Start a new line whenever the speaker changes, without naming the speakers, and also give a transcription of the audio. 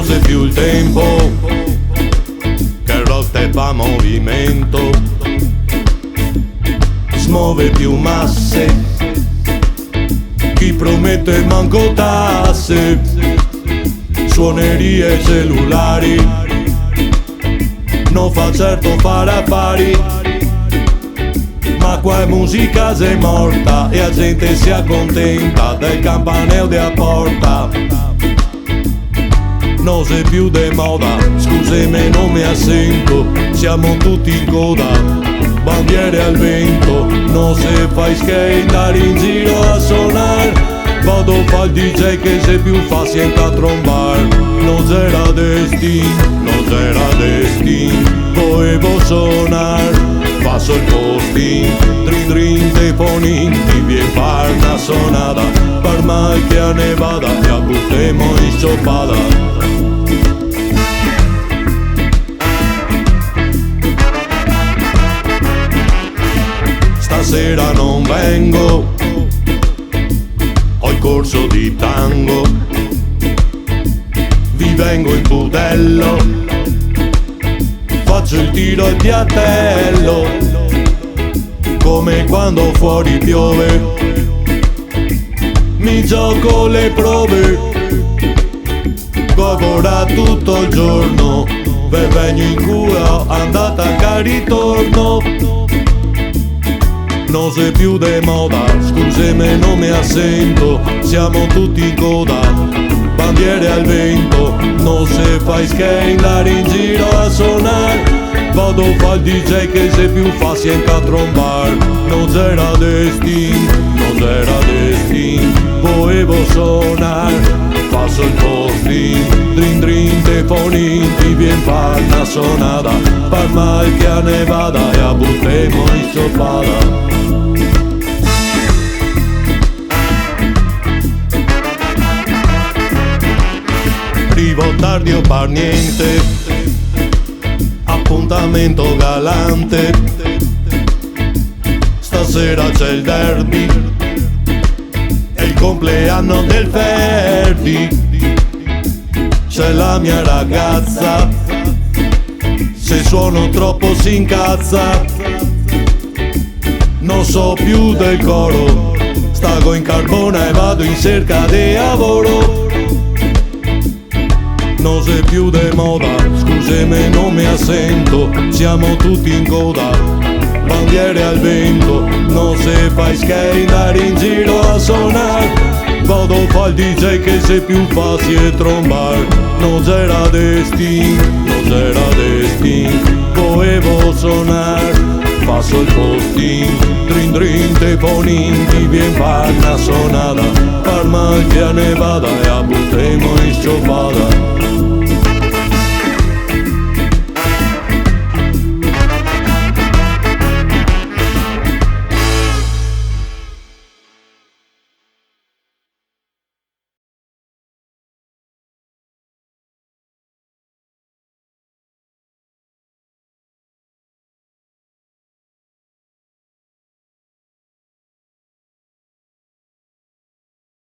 non c'è più il tempo che il rock te fa movimento, smuove più masse, chi promette manco tasse, suonerie cellulari, non fa certo fare affari, ma qua è musica se morta e la gente si accontenta del campanello della porta. Non sei più de moda, scusami non mi assento, siamo tutti in coda, bandiere al vento, non se fai skate in giro a suonare, vado fa il DJ che se più fa sienta a trombar. Non c'era destin, volevo suonar, passo il postin, drin drin telefonin, ti viene far una sonata, per mai che a nevada e a buttemo in scioppata. Stasera non vengo, ho il corso di tango, vi vengo in budello, faccio il tiro al piattello, come quando fuori piove, mi gioco le prove, lavora tutto il giorno, ve vengo in cura, andata che ritorno. Non sei più de moda, scusami non mi assento, siamo tutti in coda, bandiere al vento, non se fai skate in giro a suonare, vado fa il DJ che se più fa sienta a trombar. Non c'era destin, volevo suonare, passo il postin, drin drin telefonin, ti vien far una sonata, per mal che a nevada e a buttemo in scioppata. Arrivo tardi o per niente, appuntamento galante, stasera c'è il derby, è il compleanno del Ferdi, c'è la mia ragazza, se suono troppo si incazza, non so più del coro, stago in carbona e vado in cerca di lavoro. Non sei più de moda, scusami non mi assento, siamo tutti in coda, bandiere al vento, non se fai skate in giro a suonare, vado fa il DJ che se più fa si è trombar. Non c'era destin, volevo suonare, passo il postin, drin drin telefonin, ti vien far una sonata, per mal che a nevada e a buttemo in scioppata.